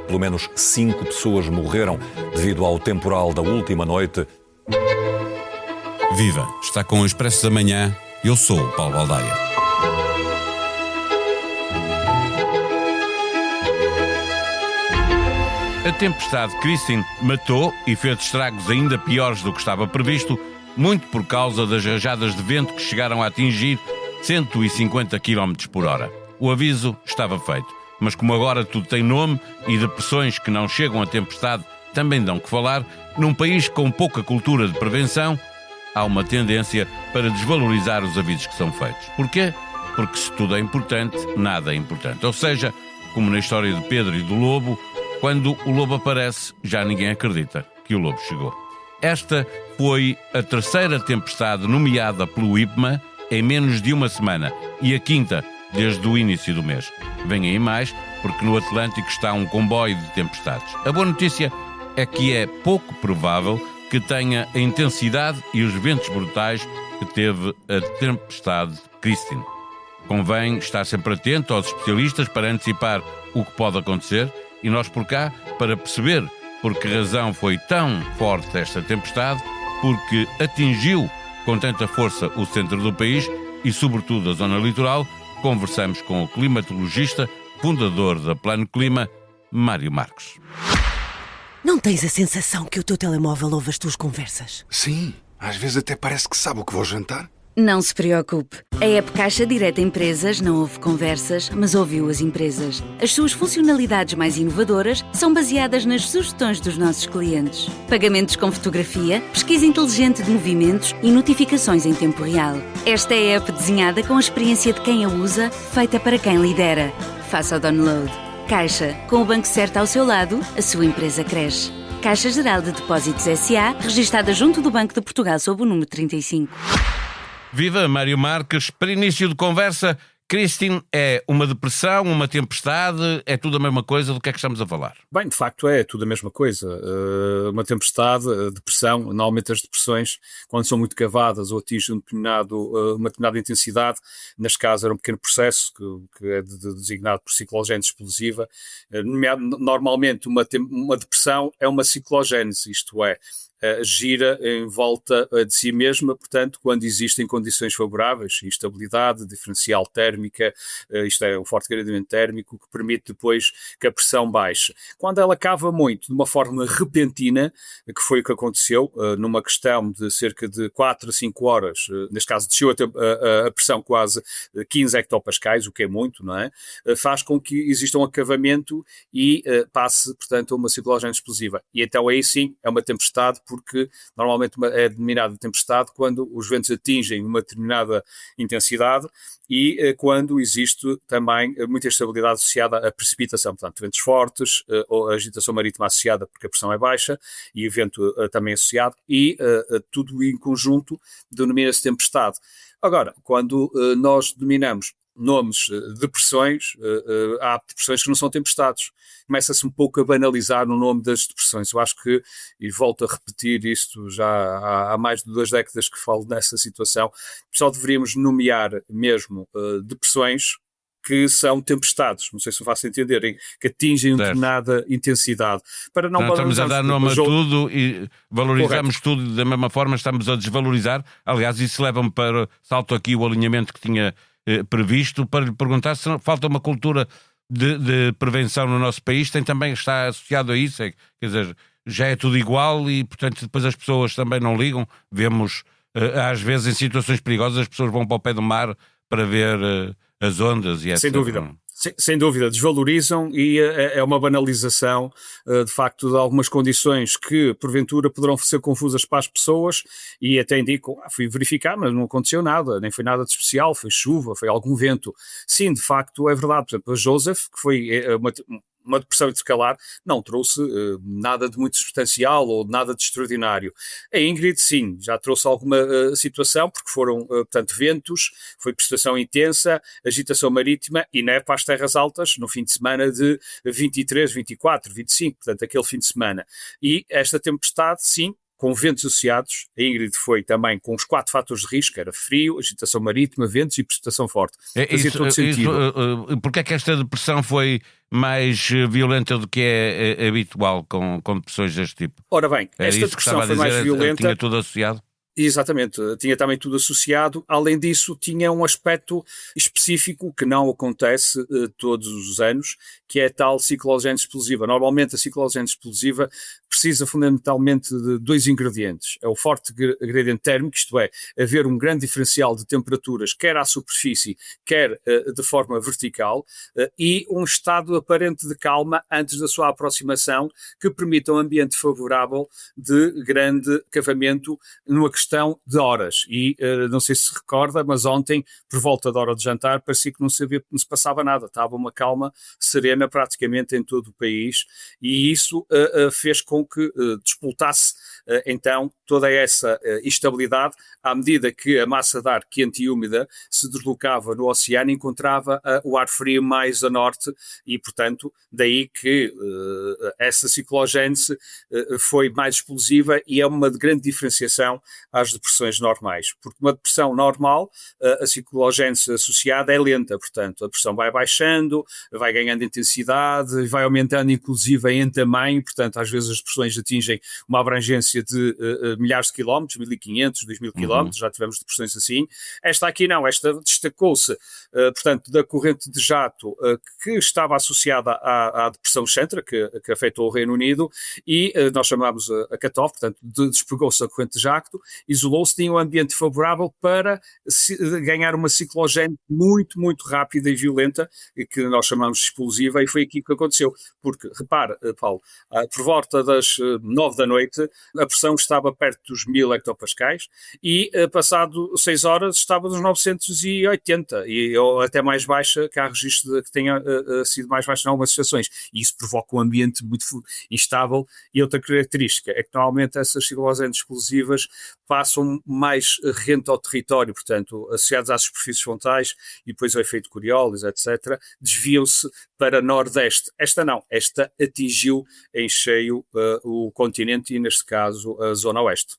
Pelo menos 5 pessoas morreram devido ao temporal da última noite. Viva! Está com o Expresso da Manhã. Eu sou o Paulo Baldaia. A tempestade Christine matou e fez estragos ainda piores do que estava previsto, muito por causa das rajadas de vento que chegaram a atingir 150 km por hora. O aviso estava feito, mas como agora tudo tem nome e depressões que não chegam a tempestade também dão que falar, num país com pouca cultura de prevenção, há uma tendência para desvalorizar os avisos que são feitos. Porquê? Porque se tudo é importante, nada é importante. Ou seja, como na história de Pedro e do lobo, quando o lobo aparece, já ninguém acredita que o lobo chegou. Esta foi a terceira tempestade nomeada pelo IPMA em menos de uma semana e a quinta desde o início do mês. Vem aí mais, porque no Atlântico está um comboio de tempestades. A boa notícia é que é pouco provável que tenha a intensidade e os ventos brutais que teve a tempestade Christine. Convém estar sempre atento aos especialistas para antecipar o que pode acontecer e nós por cá para perceber por que razão foi tão forte esta tempestade, porque atingiu com tanta força o centro do país e sobretudo a zona litoral. Conversamos com o climatologista, fundador da Plano Clima, Mário Marcos. Não tens a sensação que o teu telemóvel ouve as tuas conversas? Sim, às vezes até parece que sabe o que vou jantar. Não se preocupe. A app Caixa Direta Empresas não ouve conversas, mas ouviu as empresas. As suas funcionalidades mais inovadoras são baseadas nas sugestões dos nossos clientes. Pagamentos com fotografia, pesquisa inteligente de movimentos e notificações em tempo real. Esta é a app desenhada com a experiência de quem a usa, feita para quem lidera. Faça o download. Caixa, com o banco certo ao seu lado, a sua empresa cresce. Caixa Geral de Depósitos S.A., registada junto do Banco de Portugal sob o número 35. Viva Mário Marques. Para início de conversa, Christine é uma depressão, uma tempestade, é tudo a mesma coisa? Do que é que estamos a falar? Bem, de facto é tudo a mesma coisa. Uma tempestade, depressão, normalmente as depressões, quando são muito cavadas ou atingem uma determinada intensidade, neste caso era um pequeno processo que é designado por ciclogénese explosiva. Normalmente uma depressão é uma ciclogénese, isto é, gira em volta de si mesma, portanto, quando existem condições favoráveis, instabilidade, diferencial térmica, isto é, um forte gradimento térmico que permite depois que a pressão baixe. Quando ela cava muito, de uma forma repentina, que foi o que aconteceu, numa questão de cerca de 4 a 5 horas, neste caso desceu a pressão quase 15 hectopascais, o que é muito, não é? Faz com que exista um acavamento e passe, portanto, a uma ciclogénese explosiva. E então aí sim é uma tempestade, porque normalmente é denominada tempestade quando os ventos atingem uma determinada intensidade e quando existe também muita instabilidade associada à precipitação, portanto, ventos fortes, ou agitação marítima associada porque a pressão é baixa e o vento também associado e tudo em conjunto denomina-se tempestade. Agora, quando nós denominamos nomes de depressões, há depressões que não são tempestades. Começa-se um pouco a banalizar o nome das depressões. Eu acho que, e volto a repetir isto já há mais de 2 décadas que falo nessa situação, só deveríamos nomear mesmo depressões que são tempestades, não sei se me faço entender, que atingem uma determinada intensidade. Para não estamos a dar nome a tudo e valorizamos Correto. tudo da mesma forma, estamos a desvalorizar. Aliás, isso leva-me para, salto aqui o alinhamento que tinha previsto, para lhe perguntar se não, falta uma cultura de prevenção no nosso país, também está associado a isso, quer dizer, já é tudo igual e, portanto, depois as pessoas também não ligam. Vemos, às vezes, em situações perigosas, as pessoas vão para o pé do mar para ver as ondas e etc. Sem dúvida. Sem dúvida, desvalorizam e é uma banalização, de facto, de algumas condições que, porventura, poderão ser confusas para as pessoas e até indicam, fui verificar, mas não aconteceu nada, nem foi nada de especial, foi chuva, foi algum vento. Sim, de facto, é verdade. Por exemplo, a Joseph, que foi uma depressão intercalar, não trouxe nada de muito substancial ou nada de extraordinário. A Ingrid, sim, já trouxe alguma situação, porque foram, portanto, ventos, foi precipitação intensa, agitação marítima e neve para as terras altas no fim de semana de 23, 24, 25, portanto, aquele fim de semana. E esta tempestade, sim, com ventos associados. A Ingrid foi também com os 4 fatores de risco, era frio, agitação marítima, ventos e precipitação forte. Fazia todo sentido. Porque é que esta depressão foi mais violenta do que é habitual com depressões deste tipo? Ora bem, Era esta isso que depressão estava a foi mais dizer, violenta. tinha tudo associado? Exatamente, tinha também tudo associado. Além disso, tinha um aspecto específico que não acontece todos os anos, que é a tal ciclogênese explosiva. Normalmente a ciclogênese explosiva precisa fundamentalmente de 2 ingredientes. É o forte gradiente térmico, isto é, haver um grande diferencial de temperaturas, quer à superfície, quer de forma vertical, e um estado aparente de calma antes da sua aproximação, que permita um ambiente favorável de grande cavamento numa questão de horas. E não sei se recorda, mas ontem, por volta da hora de jantar, parecia que não se passava nada. Estava uma calma serena praticamente em todo o país, e isso fez com que despoltasse então toda essa instabilidade, à medida que a massa de ar quente e úmida se deslocava no oceano, encontrava o ar frio mais a norte, e portanto daí que essa ciclogênese foi mais explosiva, e é uma grande diferenciação às depressões normais, porque uma depressão normal, a ciclogênese associada é lenta, portanto a pressão vai baixando, vai ganhando intensidade, vai aumentando inclusive em tamanho, portanto às vezes as depressões atingem uma abrangência de milhares de quilómetros, 1500, 2000 quilómetros, já tivemos depressões assim. Esta aqui não, esta destacou-se, portanto, da corrente de jato que estava associada à depressão Chantra, que afetou o Reino Unido, e nós chamámos a cut-off, portanto, despegou-se a corrente de jato, isolou-se, tinha um ambiente favorável para ganhar uma ciclogênese muito, muito rápida e violenta, que nós chamamos de explosiva, e foi aqui que aconteceu. Porque, repara, Paulo, por volta das 9 da noite, a pressão estava perto dos 1000 hectopascais, e passado 6 horas estava nos 980, ou até mais baixa, que há registro de que tenha sido mais baixa em algumas estações. E isso provoca um ambiente muito instável. E outra característica é que normalmente essas ciclogêneses explosivas passam mais rente ao território, portanto, associados às superfícies frontais, e depois ao efeito Coriolis, etc., desviam-se para nordeste. Esta não, esta atingiu em cheio o continente, e neste caso a zona oeste.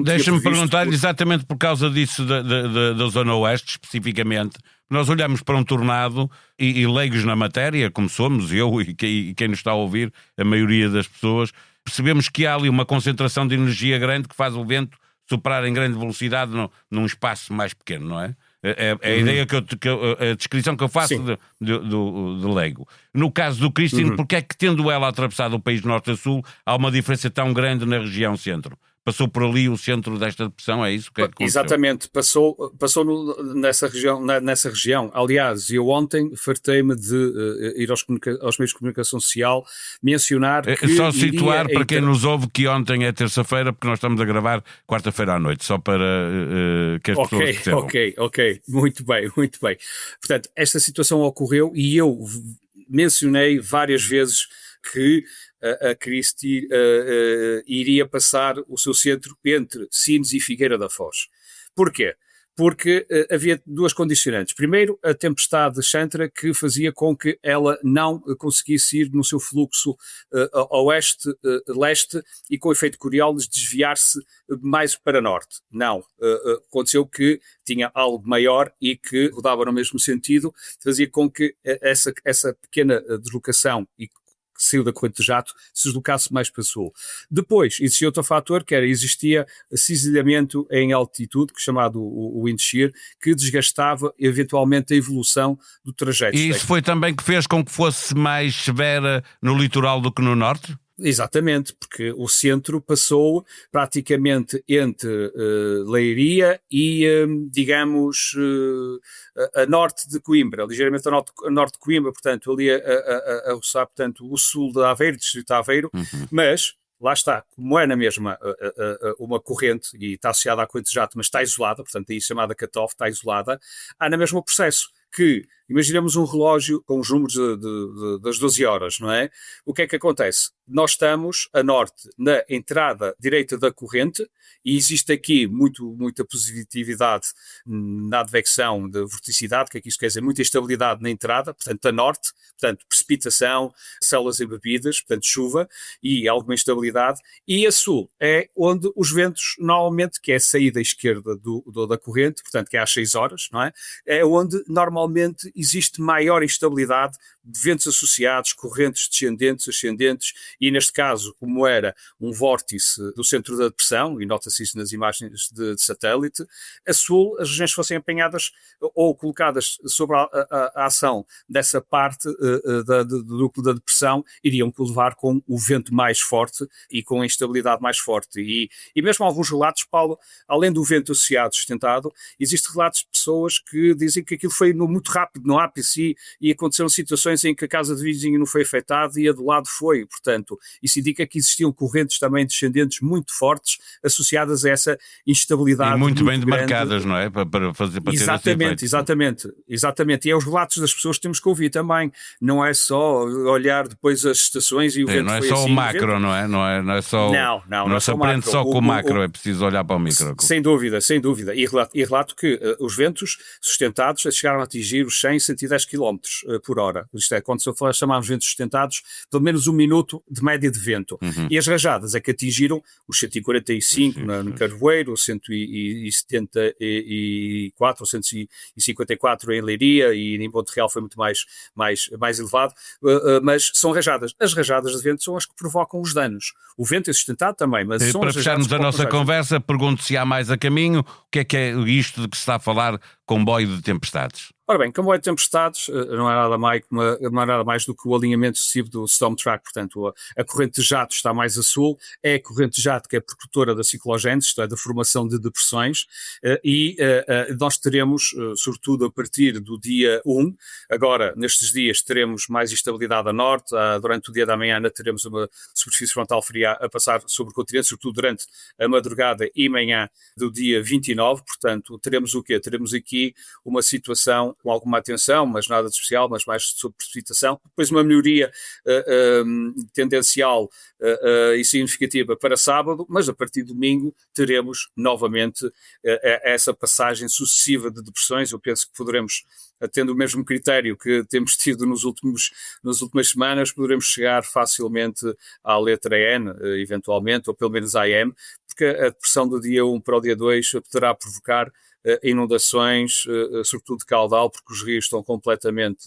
Deixa-me perguntar-lhe exatamente por causa disso da zona oeste, especificamente. Nós olhamos para um tornado e leigos na matéria, como somos, eu e quem nos está a ouvir, a maioria das pessoas, percebemos que há ali uma concentração de energia grande que faz o vento soprar em grande velocidade num espaço mais pequeno, não é? É a ideia a descrição que eu faço de leigo. No caso do Christine, porque é que, tendo ela atravessado o país de norte a sul, há uma diferença tão grande na região centro? Passou por ali o centro desta depressão, é isso? Que é que exatamente, passou nessa região. Aliás, eu ontem fartei-me de ir aos meios de comunicação social mencionar que... Só situar para quem nos ouve que ontem é terça-feira, porque nós estamos a gravar quarta-feira à noite, só para que as pessoas percebam. Ok, muito bem. Portanto, esta situação ocorreu, e eu mencionei várias vezes que a Christie iria passar o seu centro entre Sines e Figueira da Foz. Porquê? Porque havia 2 condicionantes. Primeiro, a tempestade Chantra, que fazia com que ela não conseguisse ir no seu fluxo oeste-leste, e com o efeito Coriolis desviar-se mais para norte. Não. Aconteceu que tinha algo maior e que rodava no mesmo sentido, fazia com que essa pequena deslocação e que saiu da corrente de jato se deslocasse mais para sul. Depois, existia outro fator, que existia cisalhamento em altitude, chamado o wind shear, que desgastava eventualmente a evolução do trajeto. E isso foi também que fez com que fosse mais severa no litoral do que no norte? Exatamente, porque o centro passou praticamente entre Leiria e, digamos, a norte de Coimbra, ligeiramente a norte de Coimbra, portanto, ali a roçar, portanto, o sul de Aveiro, distrito de Aveiro, mas... Lá está, como é na mesma uma corrente, e está associada à corrente de jato, mas está isolada, portanto aí chamada cut-off, está isolada, há na mesma o processo que Imaginemos um relógio com os números das 12 horas, não é? O que é que acontece? Nós estamos a norte, na entrada direita da corrente, e existe aqui muita positividade na advecção de vorticidade, que é que isto quer dizer? Muita estabilidade na entrada, portanto, a norte, portanto, precipitação, células embebidas, portanto, chuva e alguma instabilidade. E a sul é onde os ventos, normalmente, que é a saída esquerda da corrente, portanto, que é às 6 horas, não é? É onde normalmente existe maior instabilidade, ventos associados, correntes descendentes, ascendentes, e neste caso, como era um vórtice do centro da depressão, e nota-se isso nas imagens de satélite, a sul, as regiões fossem apanhadas ou colocadas sobre a ação dessa parte do núcleo da depressão, iriam levar com o vento mais forte e com a instabilidade mais forte. E mesmo alguns relatos, Paulo, além do vento associado sustentado, existem relatos de pessoas que dizem que aquilo foi muito rápido no ápice e aconteceram situações em que a casa de vizinho não foi afetada e a do lado foi. Portanto, isso indica que existiam correntes também descendentes muito fortes associadas a essa instabilidade. E muito bem grande. demarcadas, não é? Para Exatamente. E é os relatos das pessoas que temos que ouvir também. Não é só olhar depois as estações e o vento não é foi só assim, o macro, não é? Não é só. Não se aprende só com o macro, é preciso olhar para o micro. Sem dúvida. E relato que os ventos sustentados chegaram a atingir os 100, 110 km por hora. Isto é, quando chamamos ventos sustentados, pelo menos 1 minuto de média de vento. E as rajadas é que atingiram os 145 no Carvoeiro, os 174 ou 154 em Leiria, e em Ponte Real foi muito mais elevado, mas são rajadas. As rajadas de vento são as que provocam os danos. O vento é sustentado também, mas são para as fecharmos a nossa conversa, pergunto se há mais a caminho. O que é isto de que se está a falar, comboio de tempestades? Ora bem, comboio de tempestades não é nada mais do que o alinhamento sucessivo do Storm Track. Portanto, a corrente de jato está mais a sul, é a corrente de jato que é precursora da ciclogênese, isto é, da formação de depressões, e nós teremos, sobretudo a partir do dia 1, agora nestes dias teremos mais instabilidade a norte, durante o dia da manhã ainda teremos uma superfície frontal fria a passar sobre o continente, sobretudo durante a madrugada e manhã do dia 29, portanto teremos o quê? Teremos aqui uma situação com alguma atenção, mas nada de especial, mas mais sobre precipitação. Depois uma melhoria tendencial e significativa para sábado, mas a partir de domingo teremos novamente essa passagem sucessiva de depressões. Eu penso que poderemos, tendo o mesmo critério que temos tido nas últimas semanas, poderemos chegar facilmente à letra N, eventualmente, ou pelo menos à M, porque a depressão do dia 1 para o dia 2 poderá provocar inundações, sobretudo de caudal, porque os rios estão completamente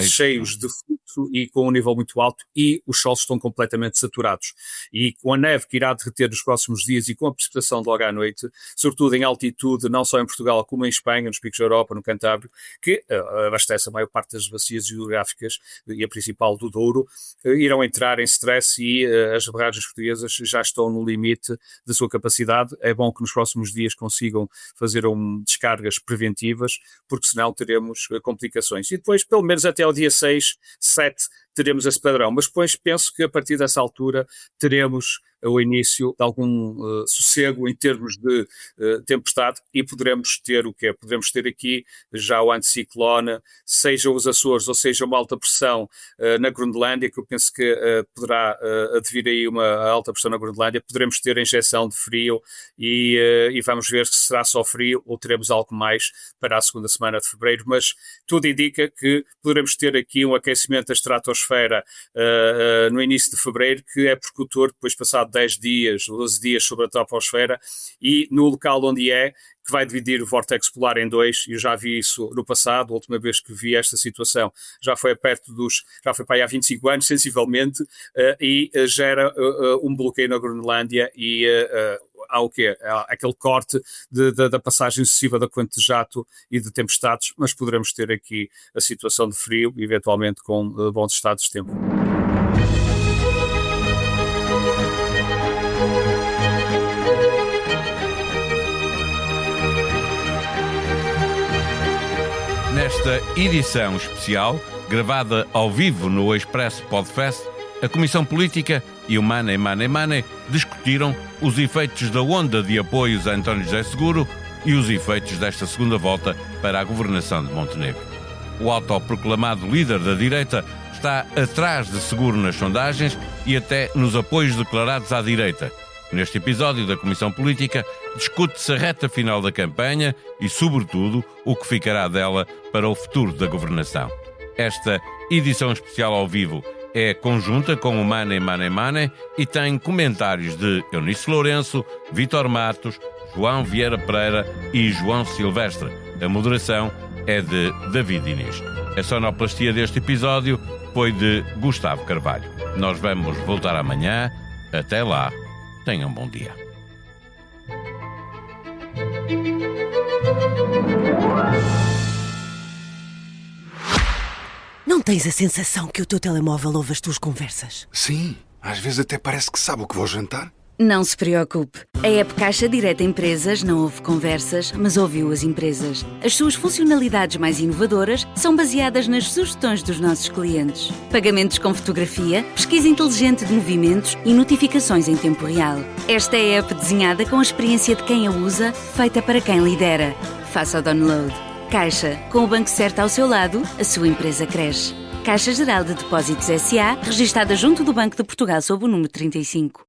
cheios de fluxo e com um nível muito alto, e os solos estão completamente saturados. E com a neve que irá derreter nos próximos dias e com a precipitação de logo à noite, sobretudo em altitude, não só em Portugal como em Espanha, nos picos da Europa, no Cantábrio, que abastece a maior parte das bacias geográficas e a principal do Douro, irão entrar em stress e as barragens portuguesas já estão no limite da sua capacidade. É bom que nos próximos dias consigam fazer descargas preventivas, porque senão teremos complicações. E depois, pelo menos até o dia 6, 7, teremos esse padrão. Mas depois penso que a partir dessa altura teremos o início de algum sossego em termos de tempestade, e poderemos ter o quê? Poderemos ter aqui já o anticiclone, seja os Açores ou seja uma alta pressão na Groenlândia, que eu penso que poderá advir aí uma alta pressão na Groenlândia. Poderemos ter a injeção de frio e vamos ver se será só frio ou teremos algo mais para a segunda semana de fevereiro, mas tudo indica que poderemos ter aqui um aquecimento da estratosfera no início de fevereiro, que é percutor depois passado 10 dias, 12 dias sobre a troposfera, e no local onde que vai dividir o vórtex polar em dois. Eu já vi isso no passado, a última vez que vi esta situação já foi para aí há 25 anos, sensivelmente, e gera um bloqueio na Groenlândia e há o quê? Há aquele corte da passagem sucessiva da corrente de jato e de tempestades, mas poderemos ter aqui a situação de frio, eventualmente com bons estados de tempo. Nesta edição especial, gravada ao vivo no Expresso Podfest, a Comissão Política e o Money discutiram os efeitos da onda de apoios a António José Seguro e os efeitos desta segunda volta para a governação de Montenegro. o autoproclamado líder da direita, está atrás de Seguro nas sondagens e até nos apoios declarados à direita. Neste episódio da Comissão Política, discute-se a reta final da campanha e, sobretudo, o que ficará dela para o futuro da governação. Esta edição especial ao vivo é conjunta com o Money Money Money e tem comentários de Eunice Lourenço, Vítor Matos, João Vieira Pereira e João Silvestre. A moderação é de David Inês. A sonoplastia deste episódio foi de Gustavo Carvalho. Nós vamos voltar amanhã. Até lá, tenham um bom dia. Não tens a sensação que o teu telemóvel ouve as tuas conversas? Sim, às vezes até parece que sabe o que vou jantar. Não se preocupe. A app Caixa Direta Empresas não ouve conversas, mas ouviu as empresas. As suas funcionalidades mais inovadoras são baseadas nas sugestões dos nossos clientes. Pagamentos com fotografia, pesquisa inteligente de movimentos e notificações em tempo real. Esta é a app desenhada com a experiência de quem a usa, feita para quem lidera. Faça o download. Caixa, com o banco certo ao seu lado, a sua empresa cresce. Caixa Geral de Depósitos S.A., registada junto do Banco de Portugal sob o número 35.